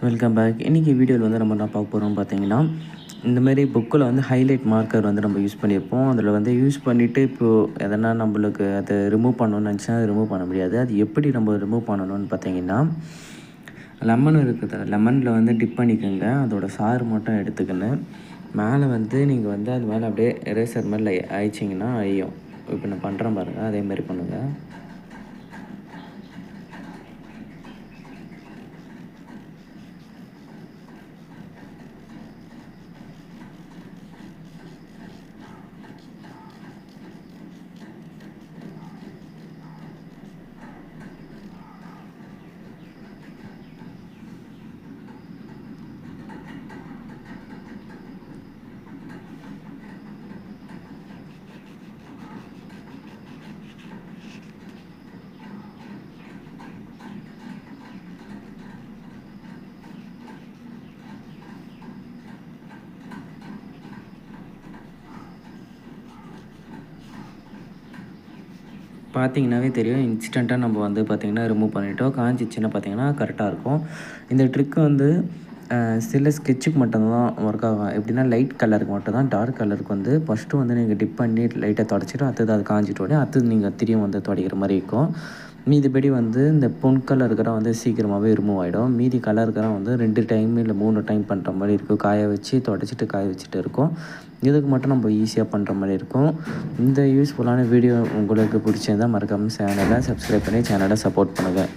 Welcome back. இன்றைக்கி வீடியோவில் வந்து நம்ம என்ன பார்க்க போகிறோம் பார்த்தீங்கன்னா, இந்தமாரி புக்கில் வந்து ஹைலைட் மார்க்கர் வந்து நம்ம யூஸ் பண்ணியிருப்போம். அதில் வந்து யூஸ் பண்ணிவிட்டு இப்போது எதனா நம்மளுக்கு அதை ரிமூவ் பண்ணணும்னு நினச்சா அது ரிமூவ் பண்ண முடியாது. அது எப்படி நம்ம ரிமூவ் பண்ணணும்னு பார்த்தீங்கன்னா, லெமன் இருக்குது, லெமனில் வந்து டிப் பண்ணிக்கோங்க. அதோட சாறு மட்டும் எடுத்துக்கின்னு மேலே வந்து நீங்கள் வந்து அது மேலே அப்படியே எரேசர் மாதிரி அழிச்சிங்கன்னா அழியும். இப்போ நான் பண்ணுறேன் பாருங்கள், அதேமாரி பண்ணுங்கள். பார்த்தீங்கன்னாவே தெரியும், இன்ஸ்டண்ட்டாக நம்ம வந்து பார்த்திங்கன்னா ரிமூவ் பண்ணிட்டோம். காஞ்சிச்சுன்னா பார்த்திங்கன்னா கரெக்டாக இருக்கும். இந்த ட்ரிக் வந்து சில ஸ்கெட்சுக்கு மட்டும்தான் ஒர்க் ஆகும். எப்படின்னா லைட் கலருக்கு மட்டும் தான். டார்க் கலருக்கு வந்து ஃபஸ்ட்டு வந்து நீங்கள் டிப் பண்ணி லைட்டாக தொடச்சிட்டு அடுத்தது அது காஞ்சிட்ட உடனே அடுத்தது நீங்கள் திரும்பியும் வந்து துடைக்கிற மாதிரி இருக்கும். மீதிபடி வந்து இந்த பொன் கலர் இருக்கிற வந்து சீக்கிரமாகவே ரிமூவ் ஆகிடும். மீதி கலர் இருக்கிற வந்து 2 டைம் இல்லை 3 டைம் பண்ணுற மாதிரி இருக்கும். காய வச்சு தொடச்சிட்டு காய வச்சுட்டு இருக்கும். இதுக்கு மட்டும் நம்ம ஈஸியாக பண்ணுற மாதிரி இருக்கும். இந்த யூஸ்ஃபுல்லான வீடியோ உங்களுக்கு பிடிச்சிருந்தால் மறக்காமல் சேனலை சப்ஸ்கிரைப் பண்ணி சேனலை சப்போர்ட் பண்ணுங்கள்.